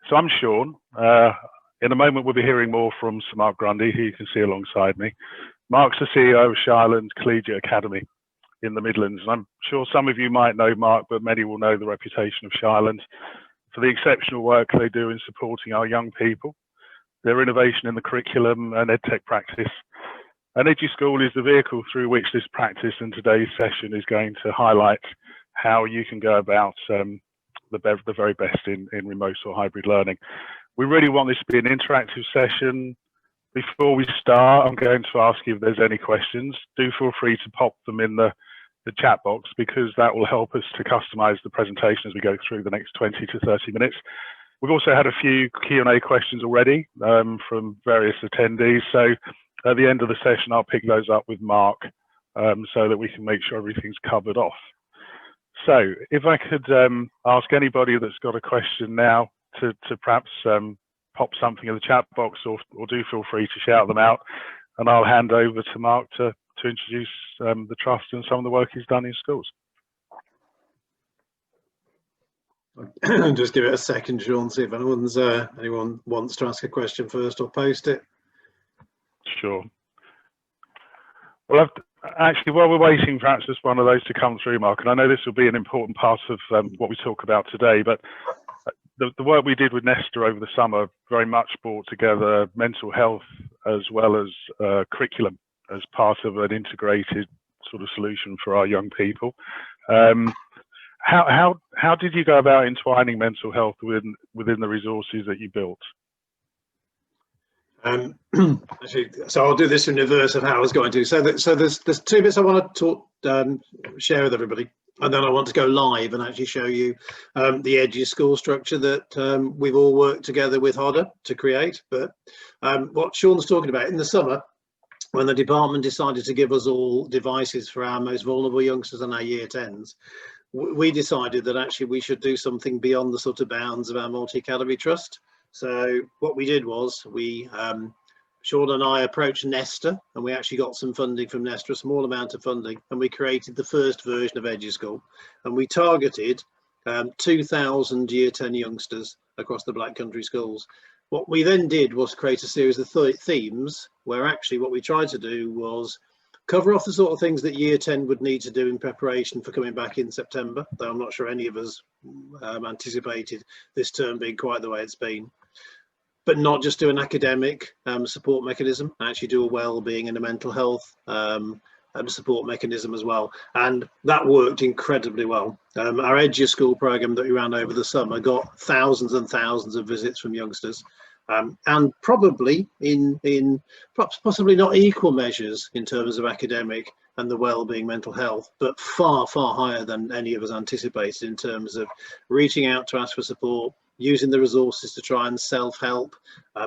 So I'm Sean. In a moment, we'll be hearing more from Sir Mark Grundy, who you can see alongside me. Mark's the CEO of Shireland Collegiate Academy in the Midlands. And I'm sure some of you might know Mark, but many will know the reputation of Shireland for the exceptional work they do in supporting our young people, their innovation in the curriculum and EdTech practice. And eduu.school is the vehicle through which this practice and today's session is going to highlight how you can go about the very best in remote or hybrid learning. We really want this to be an interactive session. Before we start, I'm going to ask you if there's any questions. Do feel free to pop them in the chat box, because that will help us to customize the presentation as we go through the next 20 to 30 minutes. We've also had a few Q&A questions already from various attendees. So at the end of the session, I'll pick those up with Mark so that we can make sure everything's covered off. So if I could ask anybody that's got a question now to perhaps pop something in the chat box, or do feel free to shout them out, and I'll hand over to Mark to introduce the Trust and some of the work he's done in schools. Just give it a second, Sean, see if anyone wants to ask a question first or post it. Sure. Well, actually, while we're waiting, perhaps just one of those to come through, Mark, and I know this will be an important part of what we talk about today, but the work we did with Nesta over the summer very much brought together mental health as well as curriculum as part of an integrated sort of solution for our young people. How did you go about entwining mental health within the resources that you built? Actually, so I'll do this in reverse of how I was going to. So there's two bits I want to share with everybody, and then I want to go live and actually show you the eduu.school structure that we've all worked together with Hodder to create. But what Sean's talking about, in the summer, when the department decided to give us all devices for our most vulnerable youngsters and our year 10s, we decided that actually we should do something beyond the sort of bounds of our multi-academy trust. So what we did was Sean and I approached Nesta, and we actually got some funding from Nesta, a small amount of funding, and we created the first version of eduu.school, and we targeted 2,000 year 10 youngsters across the Black Country schools. What we then did was create a series of themes where actually what we tried to do was cover off the sort of things that year 10 would need to do in preparation for coming back in September, though I'm not sure any of us anticipated this term being quite the way it's been. But not just do an academic support mechanism, actually do a well-being and a mental health support mechanism as well. And that worked incredibly well. Our eduu.school program that we ran over the summer got thousands and thousands of visits from youngsters. And probably in possibly not equal measures in terms of academic and the well-being mental health, but far, far higher than any of us anticipated in terms of reaching out to ask for support, using the resources to try and self-help,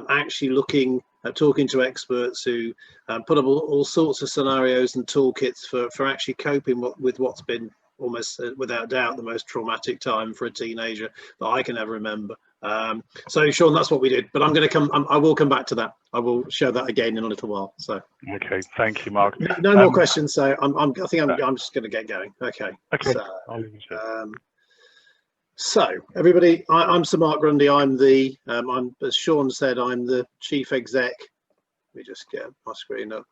actually looking at talking to experts who put up all sorts of scenarios and toolkits for actually coping with what's been almost without doubt the most traumatic time for a teenager that I can ever remember. So Sean, that's what we did, but I will come back to that. I will show that again in a little while. So okay, thank you, Mark. No more questions, so I think I'm just going to get going. Okay. So everybody, I'm Sir Mark Grundy. I'm as Sean said, I'm the chief exec. Let me just get my screen up.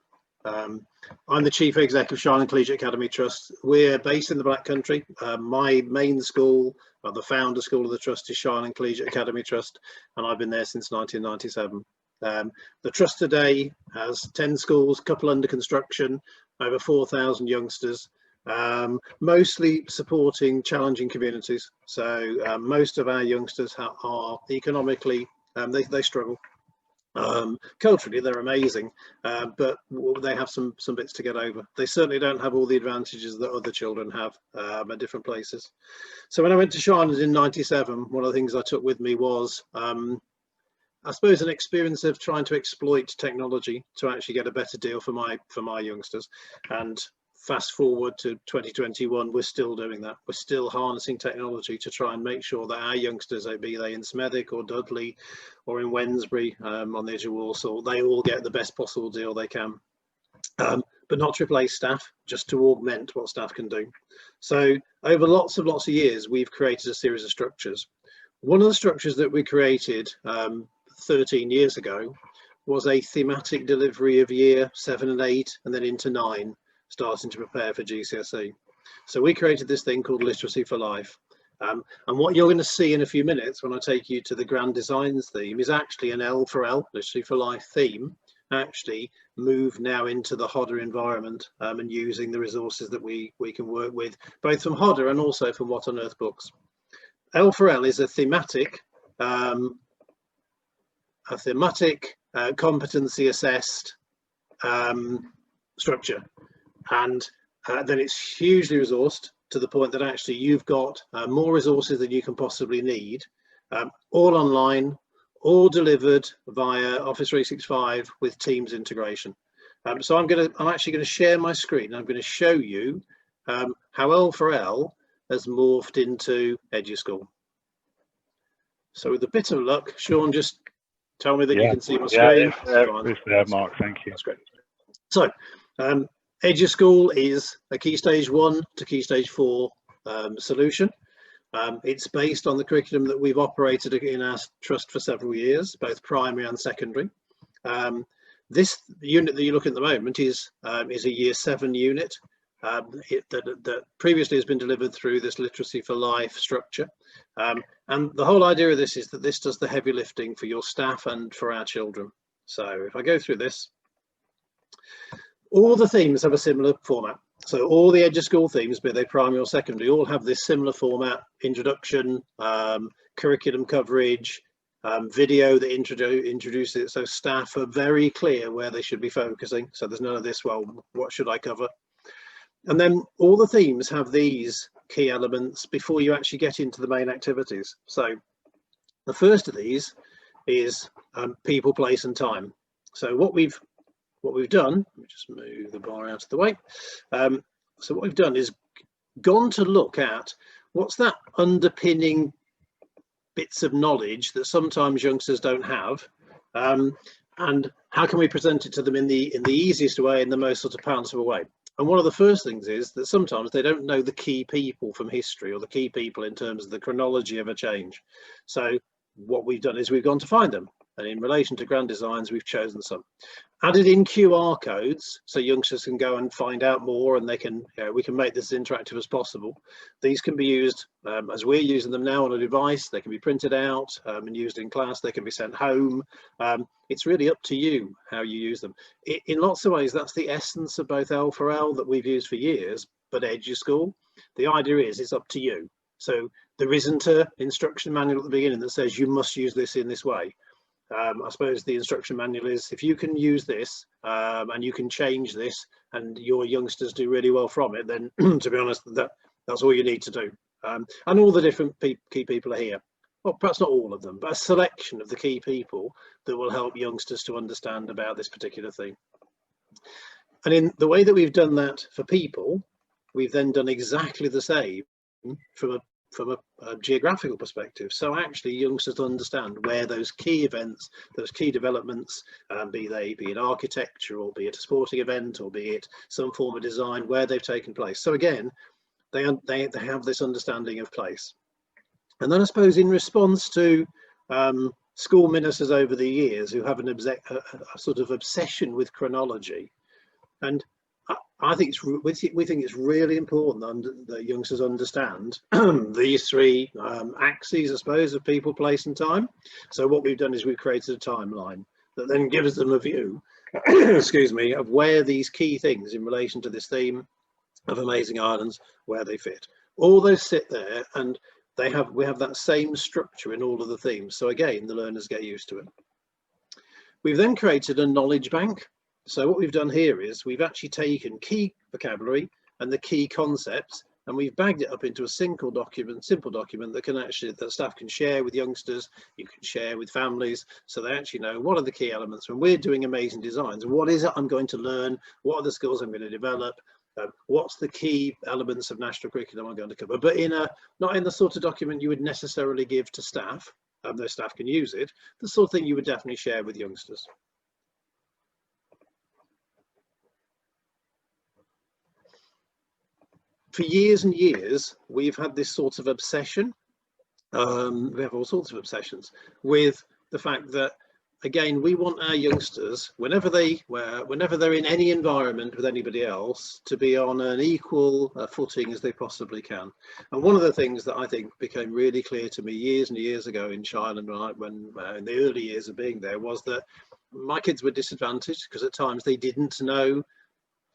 I'm the chief exec of Shireland Collegiate Academy Trust. We're based in the Black Country. My main school, the founder school of the trust, is Shireland Collegiate Academy Trust, and I've been there since 1997. The trust today has 10 schools, a couple under construction, over 4,000 youngsters, mostly supporting challenging communities. So most of our youngsters are economically, they struggle. Culturally they're amazing, but they have some bits to get over. They certainly don't have all the advantages that other children have at different places. So when I went to Shireland in '97, one of the things I took with me was I suppose an experience of trying to exploit technology to actually get a better deal for my youngsters. And fast forward to 2021, we're still doing that. We're still harnessing technology to try and make sure that our youngsters, be they in Smethwick or Dudley or in Wednesbury on the edge of Walsall, they all get the best possible deal they can. But not to replace staff, just to augment what staff can do. So over lots of years, we've created a series of structures. One of the structures that we created 13 years ago was a thematic delivery of year 7 and 8 and then into 9, starting to prepare for GCSE. So we created this thing called Literacy for Life. And what you're going to see in a few minutes when I take you to the Grand Designs theme is actually an L for L, Literacy for Life theme, actually moved now into the Hodder environment and using the resources that we can work with, both from Hodder and also from What on Earth books. L for L is a thematic competency assessed structure, and then it's hugely resourced to the point that actually you've got more resources than you can possibly need, all online, all delivered via Office 365 with Teams integration. So I'm actually going to share my screen. I'm going to show you how L for L has morphed into eduu.school. So with a bit of luck, Sean, just tell me that you can see my screen. It's there, Mark. Thank you. That's great. So eduu.school is a Key Stage 1 to Key Stage 4 solution. It's based on the curriculum that we've operated in our trust for several years, both primary and secondary. This unit that you look at the moment is a year 7 unit that previously has been delivered through this Literacy for Life structure. And the whole idea of this is that this does the heavy lifting for your staff and for our children. So if I go through this, all the themes have a similar format. So all the eduu.school themes, be they primary or secondary, all have this similar format: introduction, curriculum coverage, video that introduces it, so staff are very clear where they should be focusing. So there's none of this, well, what should I cover? And then all the themes have these key elements before you actually get into the main activities. So the first of these is people, place and time. So what we've done, let me just move the bar out of the way. So what we've done is gone to look at what's that underpinning bits of knowledge that sometimes youngsters don't have, and how can we present it to them in the easiest way, in the most sort of palatable way. And one of the first things is that sometimes they don't know the key people from history, or the key people in terms of the chronology of a change. So what we've done is we've gone to find them, and in relation to Grand Designs we've chosen some, added in QR codes so youngsters can go and find out more, and they can, we can make this as interactive as possible. These can be used as we're using them now on a device. They can be printed out and used in class. They can be sent home. It's really up to you how you use them. In lots of ways, that's the essence of both L for L that we've used for years, but eduu.school, the idea is it's up to you. So there isn't an instruction manual at the beginning that says you must use this in this way. I suppose the instruction manual is, if you can use this and you can change this and your youngsters do really well from it, then to be honest, that's all you need to do. And all the different key people are here. Well, perhaps not all of them, but a selection of the key people that will help youngsters to understand about this particular thing. And in the way that we've done that for people, we've then done exactly the same from a geographical perspective. So actually youngsters understand where those key events, those key developments, be it architecture, or be it a sporting event, or be it some form of design, where they've taken place. So again, they have this understanding of place. And then I suppose in response to school ministers over the years who have a sort of obsession with chronology, and I think we think it's really important that youngsters understand these three axes, I suppose, of people, place and time. So what we've done is we've created a timeline that then gives them a view, excuse me, of where these key things in relation to this theme of Amazing Islands, where they fit. All those sit there, and we have that same structure in all of the themes. So again, the learners get used to it. We've then created a knowledge bank. So what we've done here is we've actually taken key vocabulary and the key concepts, and we've bagged it up into a simple document that staff can share with youngsters. You can share with families, so they actually know what are the key elements when we're doing amazing designs. What is it I'm going to learn? What are the skills I'm going to develop? What's the key elements of national curriculum I'm going to cover? But not in the sort of document you would necessarily give to staff, though staff can use it. The sort of thing you would definitely share with youngsters. For years and years, we've had this sort of obsession We have all sorts of obsessions with the fact that, again, we want our youngsters, whenever they're in any environment with anybody else, to be on an equal footing as they possibly can. And one of the things that I think became really clear to me years and years ago in Shireland, when in the early years of being there, was that my kids were disadvantaged because at times they didn't know a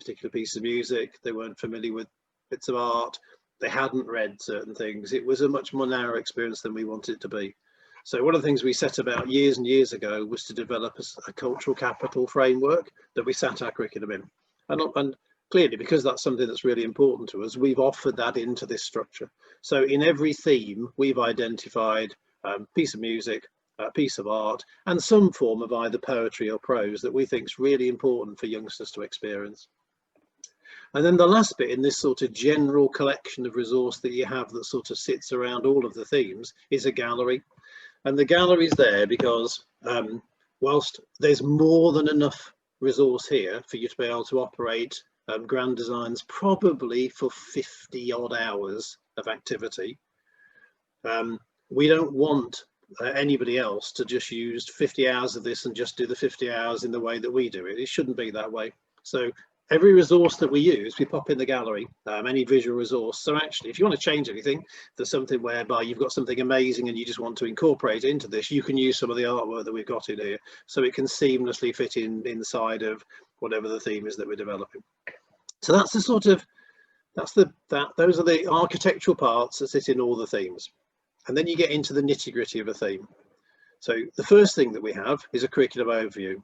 particular piece of music, they weren't familiar with bits of art, they hadn't read certain things. It was a much more narrow experience than we wanted it to be. So one of the things we set about years and years ago was to develop a cultural capital framework that we sat our curriculum in. And clearly, because that's something that's really important to us, we've offered that into this structure. So in every theme, we've identified a piece of music, a piece of art, and some form of either poetry or prose that we think is really important for youngsters to experience. And then the last bit in this sort of general collection of resource that you have that sort of sits around all of the themes is a gallery. And the gallery is there because whilst there's more than enough resource here for you to be able to operate grand designs, probably for 50 odd hours of activity, we don't want anybody else to just use 50 hours of this and just do the 50 hours in the way that we do it. It shouldn't be that way. So every resource that we use, we pop in the gallery, any visual resource. So actually, if you want to change anything, there's something whereby you've got something amazing and you just want to incorporate into this, you can use some of the artwork that we've got in here. So it can seamlessly fit in inside of whatever the theme is that we're developing. So that's the sort of, those are the architectural parts that sit in all the themes. And then you get into the nitty gritty of a theme. So the first thing that we have is a curriculum overview.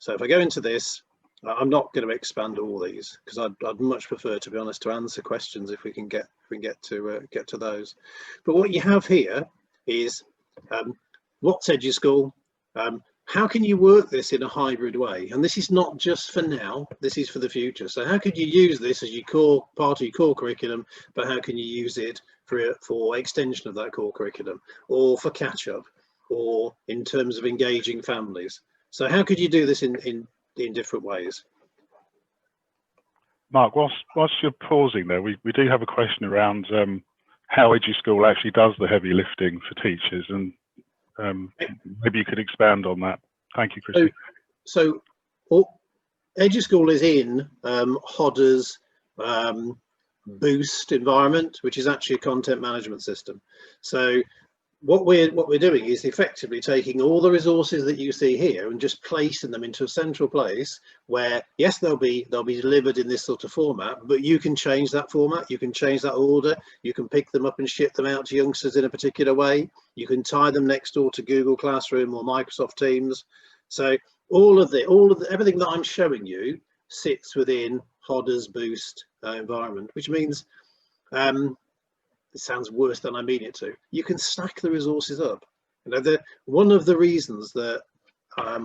So if I go into this, I'm not going to expand all these because I'd much prefer, to be honest, to answer questions if we can get to those. But what you have here is what's EduSchool? How can you work this in a hybrid way? And this is not just for now, this is for the future. So how could you use this as your core part of your core curriculum, but how can you use it for extension of that core curriculum, or for catch up, or in terms of engaging families? So how could you do this in different ways? Mark, whilst you're pausing there, we do have a question around how EduSchool actually does the heavy lifting for teachers, and maybe you could expand on that. Thank you, Chrissy. So EduSchool is in Hodder's Boost environment, which is actually a content management system. So what we're doing is effectively taking all the resources that you see here and just placing them into a central place where, yes, they'll be delivered in this sort of format, but you can change that format, you can change that order, you can pick them up and ship them out to youngsters in a particular way, you can tie them next door to Google Classroom or Microsoft Teams. So everything that I'm showing you sits within Hodder's Boost environment, which means it sounds worse than I mean it to. You can stack the resources up. You know, one of the reasons that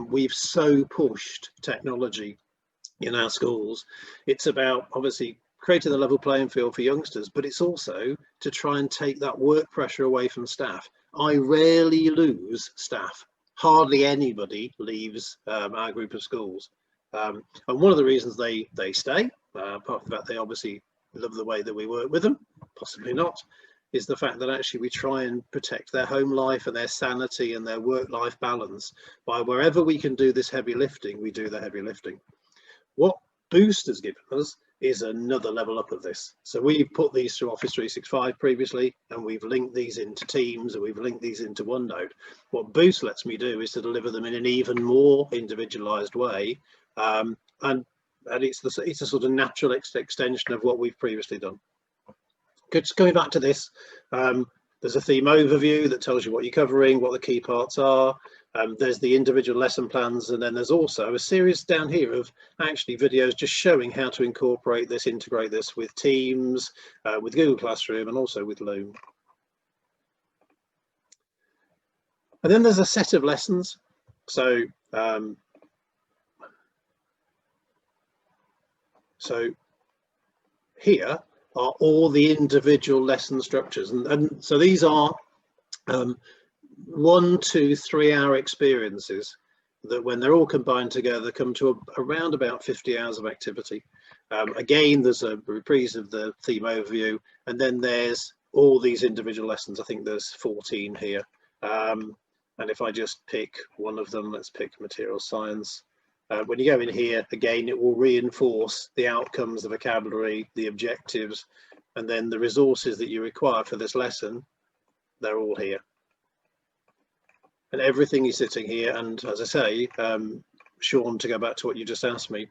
we've so pushed technology in our schools, it's about obviously creating a level playing field for youngsters, but it's also to try and take that work pressure away from staff. I rarely lose staff. Hardly anybody leaves our group of schools. And one of the reasons they stay, apart from that they obviously love the way that we work with them, possibly not, is the fact that actually we try and protect their home life and their sanity and their work-life balance by wherever we can do this heavy lifting, we do the heavy lifting. What Boost has given us is another level up of this. So we've put these through Office 365 previously, and we've linked these into Teams, and we've linked these into OneNote. What Boost lets me do is to deliver them in an even more individualized way, and it's a sort of natural extension of what we've previously done. Just going back to this, there's a theme overview that tells you what you're covering, what the key parts are. There's the individual lesson plans, and then there's also a series down here of actually videos just showing how to incorporate this, integrate this with Teams, with Google Classroom, and also with Loom. And then there's a set of lessons. So here are all the individual lesson structures, and so these are 1, 2, 3 hour experiences that, when they're all combined together, come to around about 50 hours of activity. Again, there's a reprise of the theme overview, and then there's all these individual lessons. I think there's 14 here. And if I just pick one of them, let's pick material science. When you go in here, again, it will reinforce the outcomes, the vocabulary, the objectives, and then the resources that you require for this lesson. They're all here. And everything is sitting here. And as I say, Sean, to go back to what you just asked me,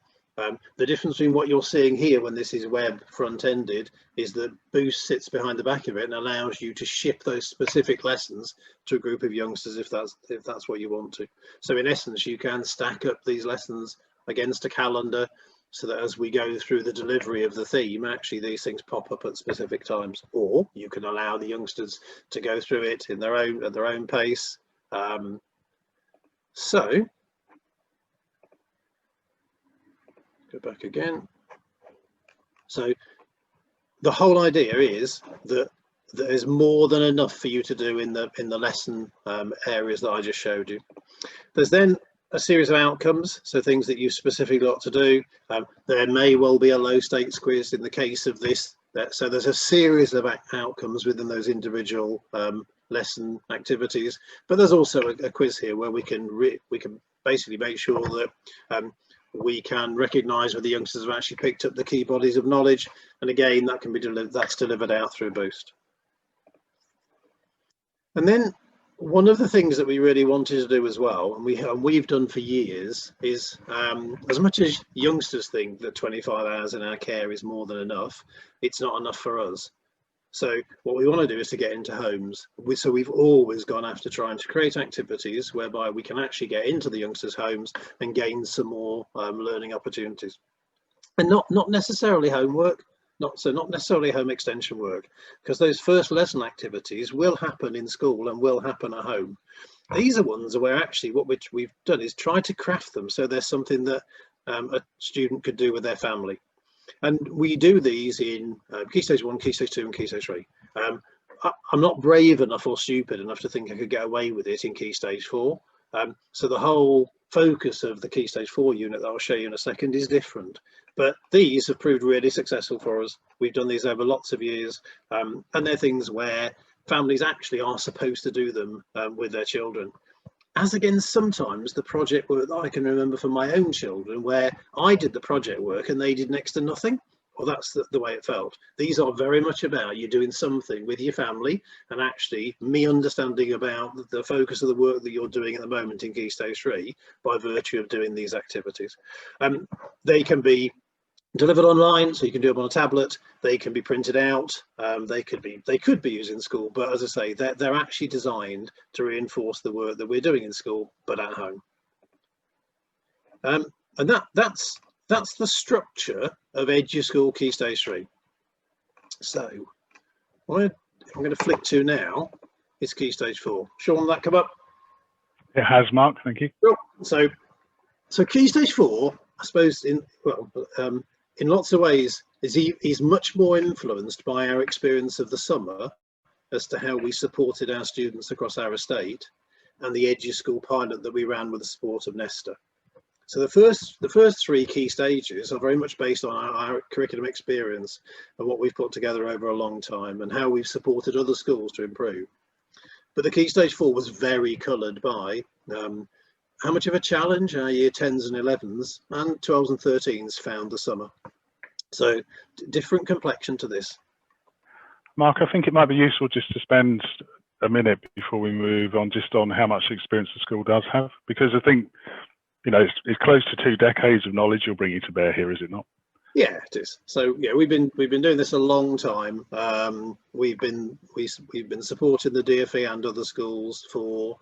the difference between what you're seeing here when this is web front-ended is that Boost sits behind the back of it and allows you to ship those specific lessons to a group of youngsters if that's what you want to. So in essence, you can stack up these lessons against a calendar so that as we go through the delivery of the theme, actually these things pop up at specific times, or you can allow the youngsters to go through it in their own at their own pace. So go back again. So the whole idea is that there's more than enough for you to do in the lesson areas that I just showed you. There's then a series of outcomes, so things that you've specifically got to do. There may well be a low stakes quiz in the case of this. So there's a series of outcomes within those individual lesson activities, but there's also a quiz here where we can basically make sure that we can recognise whether the youngsters have actually picked up the key bodies of knowledge, and again that can be delivered out through Boost. And then one of the things that we really wanted to do as well, and we've done for years, is as much as youngsters think that 25 hours in our care is more than enough, it's not enough for us. So what we want to do is to get into homes. So we've always gone after trying to create activities whereby we can actually get into the youngsters' homes and gain some more learning opportunities. And not necessarily homework, not necessarily home extension work, because those first lesson activities will happen in school and will happen at home. These are ones where actually what we've done is try to craft them so there's something that a student could do with their family. And we do these in Key Stage 1, Key Stage 2 and Key Stage 3. I'm not brave enough or stupid enough to think I could get away with it in Key Stage 4. So the whole focus of the Key Stage 4 unit that I'll show you in a second is different. But these have proved really successful for us. We've done these over lots of years, and they're things where families actually are supposed to do them with their children. As against sometimes the project work that I can remember from my own children, where I did the project work and they did next to nothing. Well, that's the way it felt. These are very much about you doing something with your family, and actually me understanding about the focus of the work that you're doing at the moment in Key Stage 3 by virtue of doing these activities. They can be delivered online, so you can do them on a tablet. They can be printed out. They could be used in school, but as I say, they're actually designed to reinforce the work that we're doing in school, but at home. And that's the structure of eduu.school Key Stage 3. So what I'm going to flick to now is Key Stage 4. Sean, will that come up? It has, Mark. Thank you. Cool. So Key Stage 4, I suppose, in lots of ways, is much more influenced by our experience of the summer as to how we supported our students across our estate, and the eduu.school pilot that we ran with the support of Nesta. So the first three key stages are very much based on our curriculum experience and what we've put together over a long time and how we've supported other schools to improve. But the Key Stage 4 was very coloured by how much of a challenge our year 10s and 11s and 12s and 13s found the summer. So different complexion to this. Mark, I think it might be useful just to spend a minute before we move on just on how much experience the school does have, because I think, you know, it's close to 2 decades of knowledge you're bringing to bear here, is it not? Yeah, it is. So yeah, we've been doing this a long time. We've been supporting the DFE and other schools for.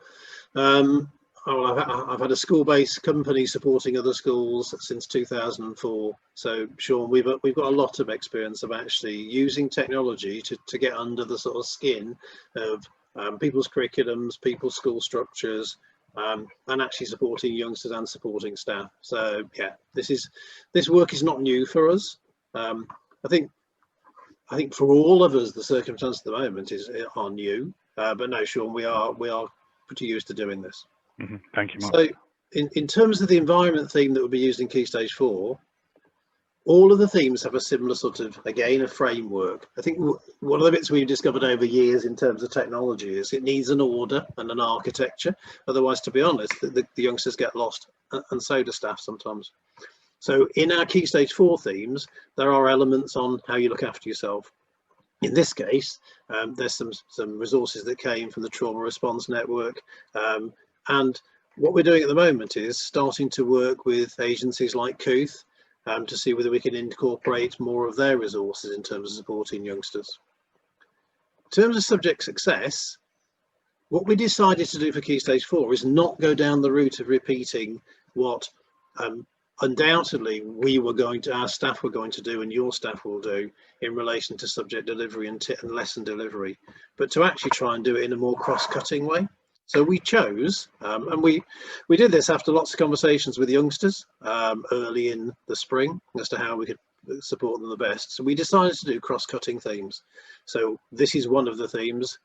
I've had a school-based company supporting other schools since 2004. So Sean, we've got a lot of experience of actually using technology to get under the sort of skin of people's curriculums, people's school structures. And actually supporting youngsters and supporting staff. So yeah, this work is not new for us. I think for all of us, the circumstances at the moment are new. But no, Sean, we are pretty used to doing this. Mm-hmm. Thank you, Mark. So in terms of the environment theme that will be used in Key Stage 4, All of the themes have a similar sort of, again, a framework. I think one of the bits we've discovered over years in terms of technology is it needs an order and an architecture. Otherwise, to be honest, the youngsters get lost, and so do staff sometimes. So in our Key Stage 4 themes, there are elements on how you look after yourself. In this case, there's some resources that came from the Trauma Response Network. And what we're doing at the moment is starting to work with agencies like Kooth to see whether we can incorporate more of their resources in terms of supporting youngsters. In terms of subject success, what we decided to do for Key Stage 4 is not go down the route of repeating what undoubtedly our staff were going to do and your staff will do in relation to subject delivery and lesson delivery, but to actually try and do it in a more cross-cutting way. So we chose, and we did this after lots of conversations with youngsters early in the spring as to how we could support them the best. So we decided to do cross-cutting themes. So this is one of the themes.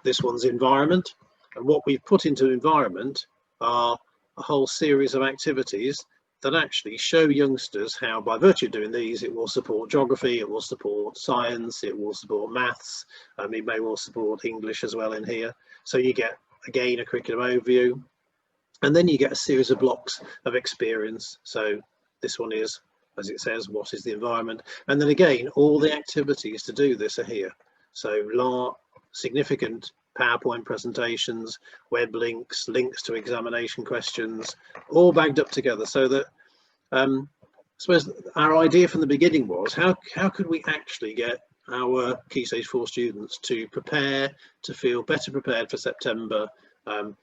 This one's environment, and what we've put into environment are a whole series of activities that actually show youngsters how, by virtue of doing these, it will support geography, it will support science, it will support maths, it may well support English as well in here. So you get, again, a curriculum overview, and then you get a series of blocks of experience. So this one is, as it says, what is the environment? And then again, all the activities to do this are here. So significant PowerPoint presentations, web links, links to examination questions, all bagged up together, so that I suppose our idea from the beginning was how could we actually get our Key Stage 4 students to prepare, to feel better prepared for September,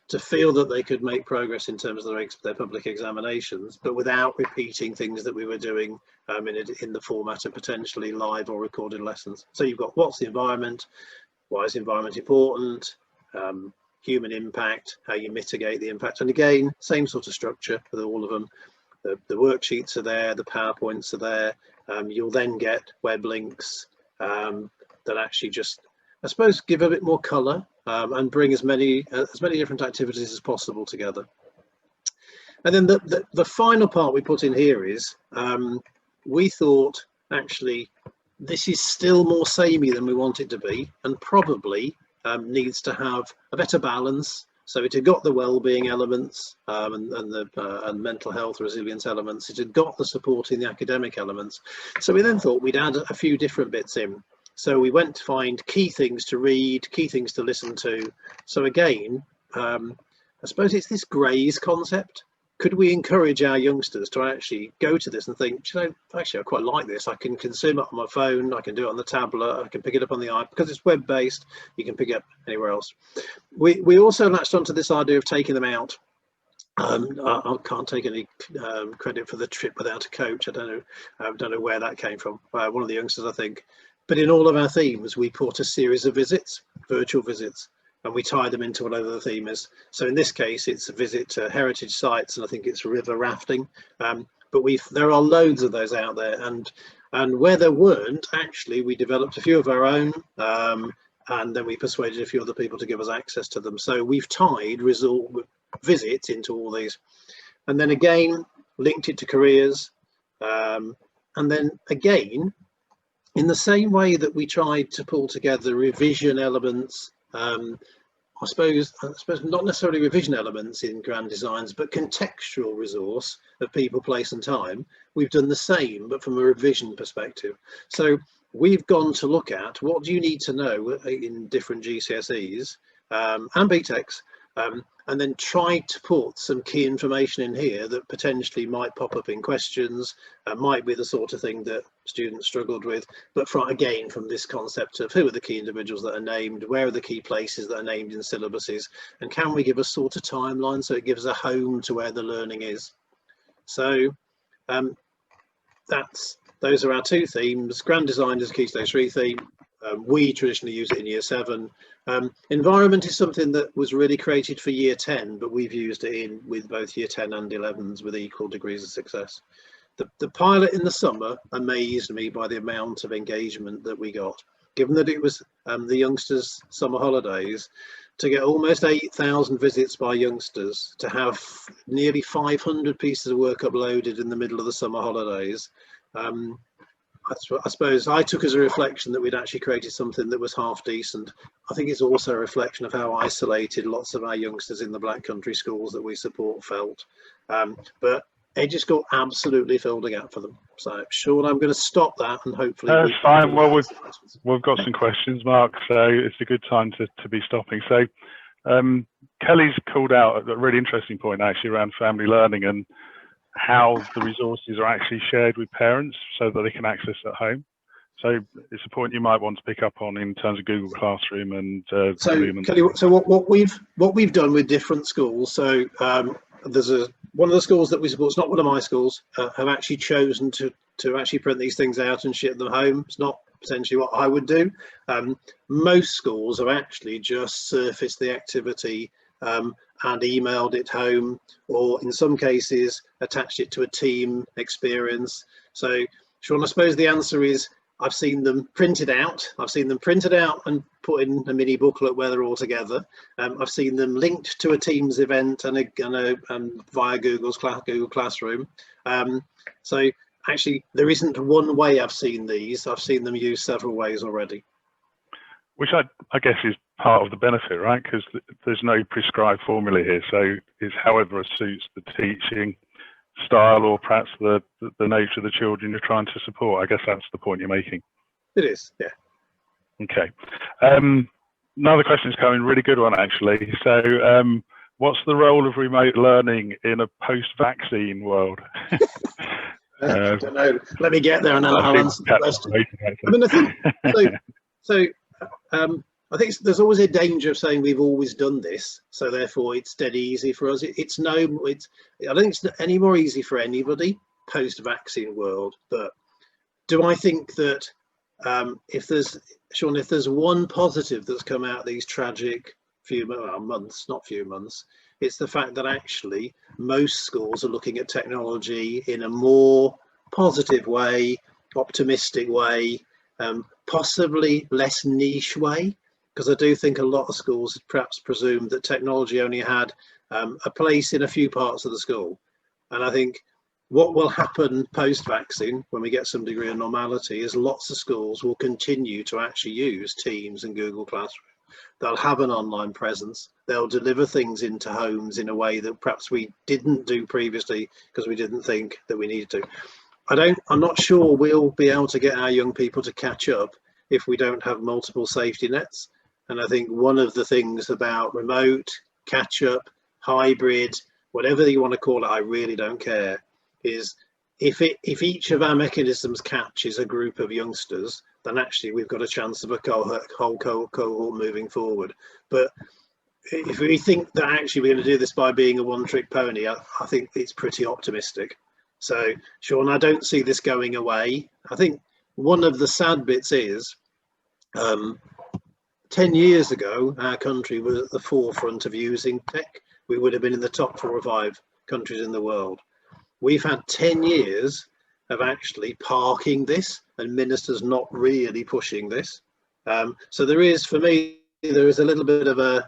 to feel that they could make progress in terms of their public examinations, but without repeating things that we were doing in the format of potentially live or recorded lessons. So you've got what's the environment, why is the environment important, human impact, how you mitigate the impact, and again, same sort of structure with all of them. The worksheets are there, the PowerPoints are there. You'll then get web links that actually just, I suppose, give a bit more colour and bring as many different activities as possible together. And then the final part we put in here is we thought actually this is still more samey than we want it to be, and probably needs to have a better balance. So it had got the well-being elements and mental health resilience elements. It had got the supporting the academic elements. So we then thought we'd add a few different bits in. So we went to find key things to read, key things to listen to. So again, I suppose it's this graze concept. Could we encourage our youngsters to actually go to this and think, you know, actually I quite like this. I can consume it on my phone, I can do it on the tablet, I can pick it up on the iPad, because it's web-based, you can pick it up anywhere else. We also latched onto this idea of taking them out. I can't take any credit for the trip without a coach. I don't know where that came from. One of the youngsters, I think. But in all of our themes, we put a series of visits, virtual visits, and we tie them into whatever the theme is. So in this case, it's a visit to heritage sites, and I think it's river rafting. But there are loads of those out there, and where there weren't, actually, we developed a few of our own, and then we persuaded a few other people to give us access to them. So we've tied visits into all these, and then again linked it to careers, and then again, in the same way that we tried to pull together revision elements. I suppose not necessarily revision elements in grand designs, but contextual resource of people, place and time. We've done the same, but from a revision perspective. So we've gone to look at what do you need to know in different GCSEs and BTECs, and then tried to put some key information in here that potentially might pop up in questions, might be the sort of thing that students struggled with, but again from this concept of who are the key individuals that are named, where are the key places that are named in syllabuses, and can we give a sort of timeline so it gives a home to where the learning is. So those are our two themes. Grand design is a Key Stage 3 theme. We traditionally use it in Year 7. Environment is something that was really created for Year 10, but we've used it with both Year 10 and 11s with equal degrees of success. The pilot in the summer amazed me by the amount of engagement that we got. Given that it was the youngsters' summer holidays, to get almost 8,000 visits by youngsters, to have nearly 500 pieces of work uploaded in the middle of the summer holidays, I suppose I took as a reflection that we'd actually created something that was half decent. I think it's also a reflection of how isolated lots of our youngsters in the Black Country schools that we support felt. But eduu.school absolutely filled a gap for them. So, Sean, I'm going to stop that and hopefully. That's fine. Well, we've got some questions, Mark, so it's a good time to be stopping. So, Kelly's called out a really interesting point actually around family learning and how the resources are actually shared with parents so that they can access at home. So it's a point you might want to pick up on in terms of Google Classroom and so Kelly, so what we've done with different schools. So there's one of the schools that we support. It's not one of my schools. Have actually chosen to actually print these things out and ship them home. It's not potentially what I would do. Most schools have actually just surfaced the activity and emailed it home, or in some cases attached it to a team experience. So, Sean, I suppose the answer is I've seen them printed out. I've seen them printed out and put in a mini booklet where they're all together. I've seen them linked to a Teams event and via Google Classroom. So actually, there isn't one way I've seen these. I've seen them used several ways already. Which I guess is part of the benefit, right? Because there's no prescribed formula here. So it's however it suits the teaching style or perhaps the nature of the children you're trying to support. I guess that's the point you're making. It is, yeah. Okay. Another question's coming, really good one actually. So what's the role of remote learning in a post-vaccine world? I don't know. Let me get there and I'll answer the question. I mean, I think there's always a danger of saying we've always done this, so therefore it's dead easy for us. I don't think it's any more easy for anybody post-vaccine world. But do I think that if there's one positive that's come out of these tragic months, it's the fact that actually most schools are looking at technology in a more positive way, optimistic way, possibly less niche way, because I do think a lot of schools perhaps presumed that technology only had a place in a few parts of the school. And I think what will happen post-vaccine when we get some degree of normality is lots of schools will continue to actually use Teams and Google Classroom. They'll have an online presence. They'll deliver things into homes in a way that perhaps we didn't do previously because we didn't think that we needed to. I'm not sure we'll be able to get our young people to catch up if we don't have multiple safety nets. And I think one of the things about remote, catch up, hybrid, whatever you want to call it, I really don't care, is if each of our mechanisms catches a group of youngsters, then actually we've got a chance of a whole cohort moving forward. But if we think that actually we're going to do this by being a one-trick pony, I think it's pretty optimistic. So, Sean, I don't see this going away. I think one of the sad bits is 10 years ago, our country was at the forefront of using tech. We would have been in the top 4 or 5 countries in the world. We've had 10 years of actually parking this and ministers not really pushing this. So there is, for me, there is a little bit of a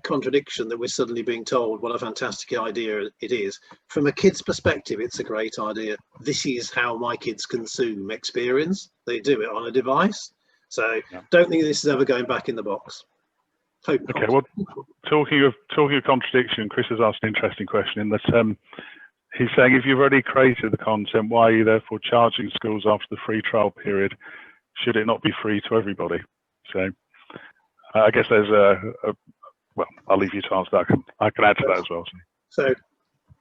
contradiction that we're suddenly being told what a fantastic idea it is. From a kid's perspective, it's a great idea. This is how my kids consume experience. They do it on a device. So don't think this is ever going back in the box. Hope not. Okay, well, talking of contradiction, Chris has asked an interesting question in that he's saying if you've already created the content, why are you therefore charging schools after the free trial period? Should it not be free to everybody? So I guess there's well, I'll leave you to answer that. I can add to that as well.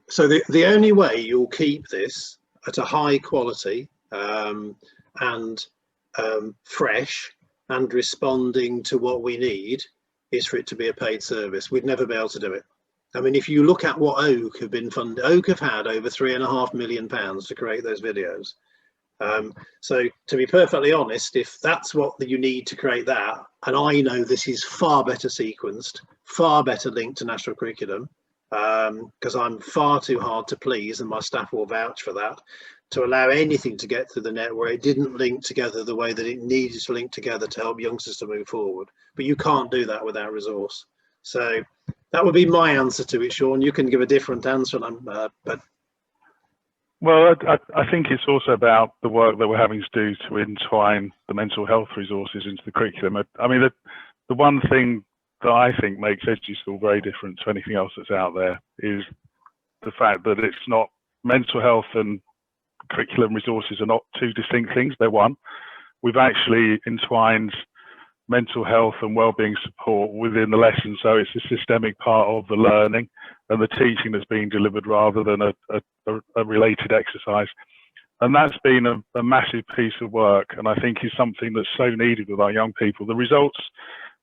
So the only way you'll keep this at a high quality and fresh and responding to what we need is for it to be a paid service. We'd never be able to do it. I mean, if you look at what Oak have been funded, Oak have had over £3.5 million to create those videos. So to be perfectly honest, if that's what you need to create that, and I know this is far better sequenced, far better linked to national curriculum, because I'm far too hard to please, and my staff will vouch for that, to allow anything to get through the net where it didn't link together the way that it needed to link together to help youngsters to move forward. But you can't do that without resource. So that would be my answer to it, Sean. You can give a different answer, but Well, I think it's also about the work that we're having to do to entwine the mental health resources into the curriculum. I mean, the one thing that I think makes eduu.school very different to anything else that's out there is the fact that it's not, mental health and curriculum resources are not two distinct things, they're one. We've actually entwined mental health and wellbeing support within the lesson, so it's a systemic part of the learning and the teaching that's being delivered rather than a related exercise. And that's been a massive piece of work, and I think is something that's so needed with our young people. The results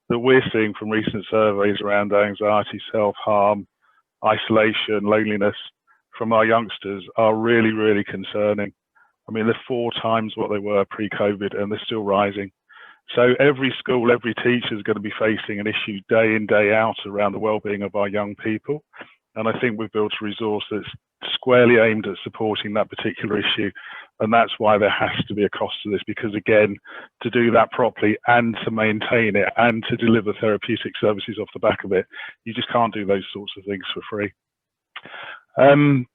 that we're seeing from recent surveys around anxiety, self-harm, isolation, loneliness from our youngsters are really, really concerning. I mean, they're 4 times what they were pre-COVID, and they're still rising. So every school, every teacher is going to be facing an issue day in, day out around the well-being of our young people. And I think we've built a resource that's squarely aimed at supporting that particular issue. And that's why there has to be a cost to this, because again, to do that properly and to maintain it and to deliver therapeutic services off the back of it, you just can't do those sorts of things for free.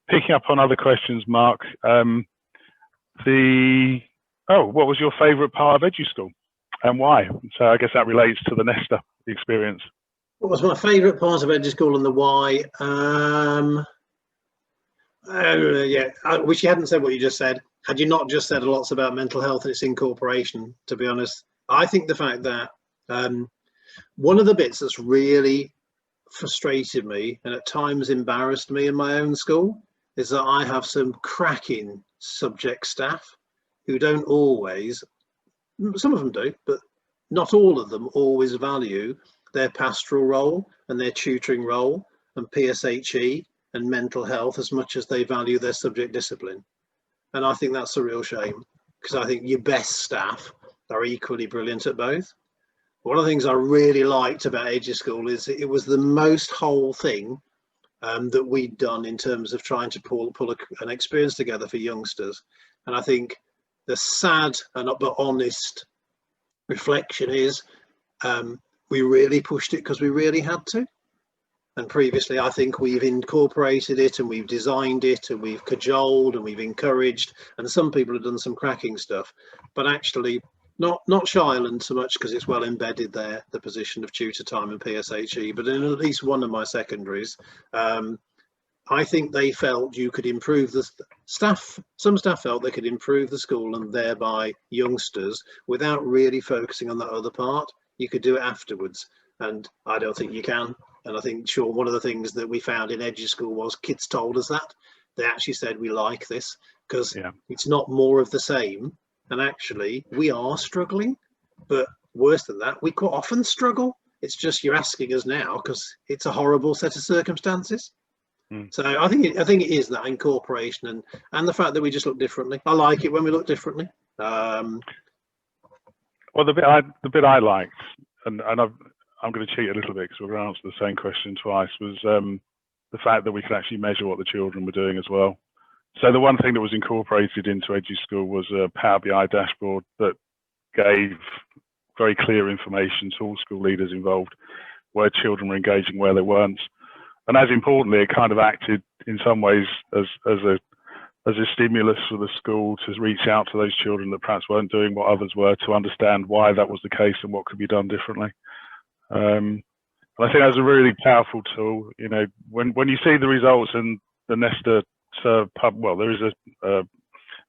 Picking up on other questions, Mark, what was your favourite part of eduu.school and why? So I guess that relates to the Nesta experience. What was my favourite part of eduu.school and the why? Yeah, I wish you hadn't said what you just said. Had you not just said lots about mental health and its incorporation, to be honest. I think the fact that one of the bits that's really frustrated me and at times embarrassed me in my own school is that I have some cracking subject staff who don't always, some of them do, but not all of them always value their pastoral role and their tutoring role and PSHE and mental health as much as they value their subject discipline. And I think that's a real shame, because I think your best staff are equally brilliant at both. One of the things I really liked about eduu.school is it was the most whole thing that we'd done in terms of trying to pull an experience together for youngsters. And I think the sad but honest reflection is we really pushed it because we really had to. And previously, I think we've incorporated it and we've designed it and we've cajoled and we've encouraged, and some people have done some cracking stuff, but actually not Shireland so much because it's well embedded there, the position of tutor time and PSHE, but in at least one of my secondaries, I think they felt you could improve the staff. Some staff felt they could improve the school and thereby youngsters without really focusing on that other part. You could do it afterwards, and I don't think you can. And I think, sure, one of the things that we found in eduu.school was kids told us that. They actually said, we like this because it's not more of the same. And actually, we are struggling. But worse than that, we quite often struggle. It's just you're asking us now because it's a horrible set of circumstances. So I think it is that incorporation and the fact that we just look differently. I like it when we look differently. Well, the bit I liked, and I'm going to cheat a little bit because we're going to answer the same question twice, was the fact that we could actually measure what the children were doing as well. So the one thing that was incorporated into eduu.school was a Power BI dashboard that gave very clear information to all school leaders involved, where children were engaging, where they weren't. And as importantly, it kind of acted in some ways as a stimulus for the school to reach out to those children that perhaps weren't doing what others were, to understand why that was the case and what could be done differently. And I think that's a really powerful tool. You know, when you see the results and the Nesta there is a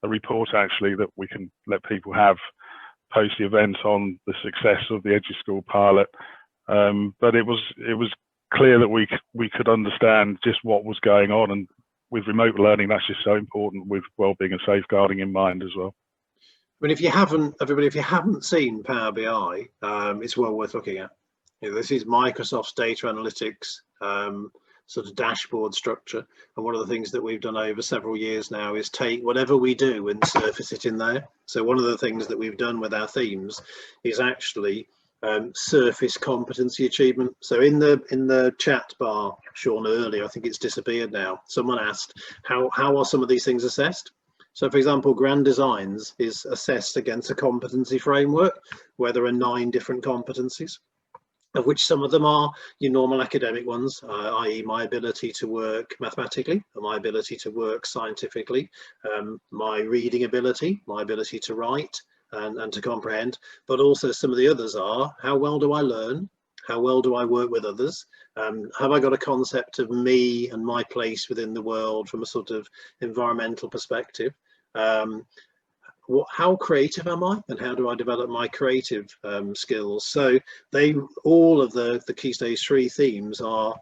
report actually that we can let people have post the event on the success of the eduu.school pilot. But it was clear that we could understand just what was going on, and with remote learning, that's just so important with wellbeing and safeguarding in mind as well. I mean, if you haven't seen Power BI, it's well worth looking at. You know, this is Microsoft's data analytics sort of dashboard structure, and one of the things that we've done over several years now is take whatever we do and surface it in there. So one of the things that we've done with our themes is actually surface competency achievement. So in the chat bar shown earlier, I think it's disappeared now, someone asked how are some of these things assessed. So for example, Grand Designs is assessed against a competency framework where there are 9 different competencies. of which some of them are your normal academic ones, i.e. my ability to work mathematically, my ability to work scientifically, my reading ability, my ability to write and to comprehend. But also some of the others are, how well do I learn? How well do I work with others? Have I got a concept of me and my place within the world from a sort of environmental perspective? How creative am I, and how do I develop my creative skills? So all of the Key Stage 3 themes are,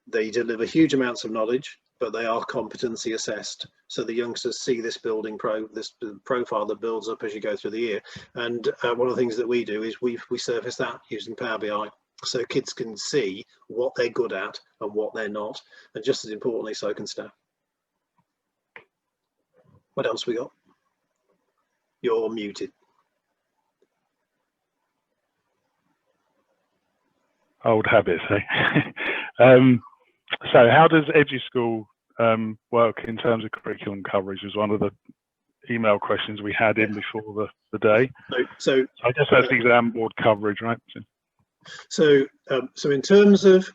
they deliver huge amounts of knowledge, but they are competency assessed. So the youngsters see this profile that builds up as you go through the year. And one of the things that we do is we surface that using Power BI, so kids can see what they're good at and what they're not, and just as importantly, so can staff. What else we got? You're muted. Old habits, eh? So how does eduu.school work in terms of curriculum coverage? Was one of the email questions we had in before the day. So I guess that's exam board coverage, right? So in terms of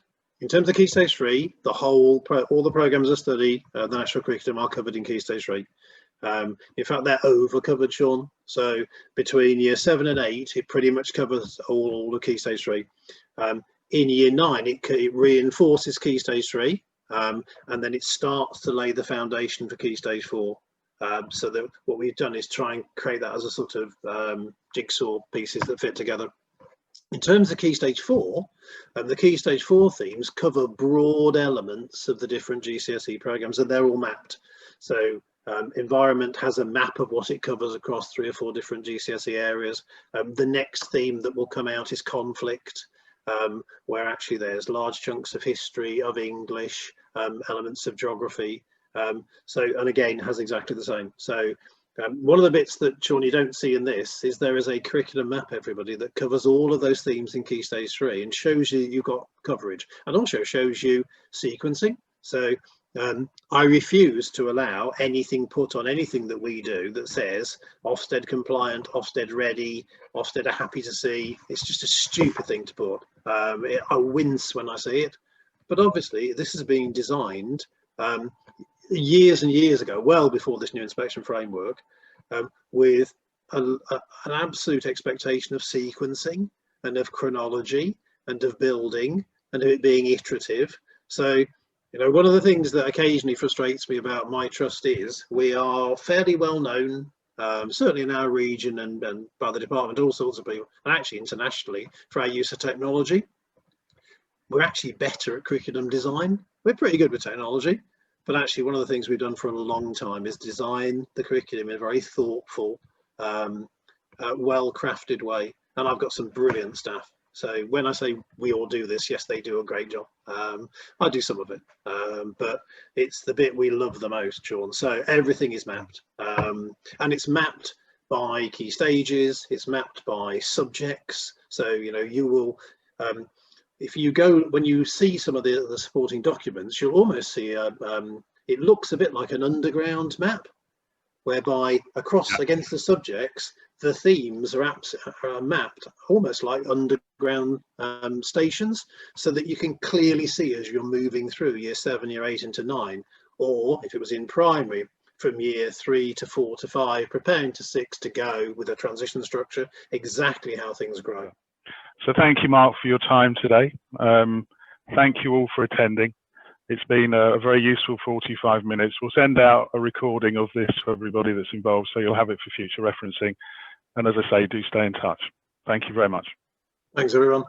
Key Stage 3, all the programs of study, the national curriculum are covered in Key Stage 3. In fact, they're over covered, Sean. So between year 7 and 8, it pretty much covers all the Key Stage 3. In year 9, it reinforces Key Stage 3, and then it starts to lay the foundation for Key Stage 4. So that what we've done is try and create that as a sort of jigsaw pieces that fit together. In terms of Key Stage 4, the Key Stage 4 themes cover broad elements of the different GCSE programs, and they're all mapped. So environment has a map of what it covers across 3 or 4 different GCSE areas. The next theme that will come out is conflict, where actually there's large chunks of history, of English, elements of geography. And again, has exactly the same. So one of the bits that, Sean, you don't see in this is there is a curriculum map, everybody, that covers all of those themes in Key Stage 3 and shows you you've got coverage, and also shows you sequencing. So I refuse to allow anything put on anything that we do that says Ofsted compliant, Ofsted ready, Ofsted are happy to see. It's just a stupid thing to put. I wince when I see it. But obviously this is being designed years and years ago, well before this new inspection framework, with an absolute expectation of sequencing and of chronology and of building and of it being iterative. So, you know, one of the things that occasionally frustrates me about my trust is we are fairly well known, certainly in our region and by the department, all sorts of people, and actually internationally, for our use of technology. We're actually better at curriculum design. We're pretty good with technology. But actually, one of the things we've done for a long time is design the curriculum in a very thoughtful, well-crafted way. And I've got some brilliant staff. So when I say we all do this, yes, they do a great job. I do some of it, but it's the bit we love the most, Sean. So everything is mapped, and it's mapped by key stages. It's mapped by subjects. So, you know, you will, if you go, when you see some of the supporting documents, you'll almost see it looks a bit like an underground map, whereby across against the subjects, the themes are mapped almost like underground stations, so that you can clearly see as you're moving through year 7, year 8 into 9, or if it was in primary, from year 3 to 4 to 5, preparing to 6 to go with a transition structure, exactly how things grow. So thank you, Mark, for your time today. Thank you all for attending. It's been a very useful 45 minutes. We'll send out a recording of this for everybody that's involved, so you'll have it for future referencing. And as I say, do stay in touch. Thank you very much. Thanks, everyone.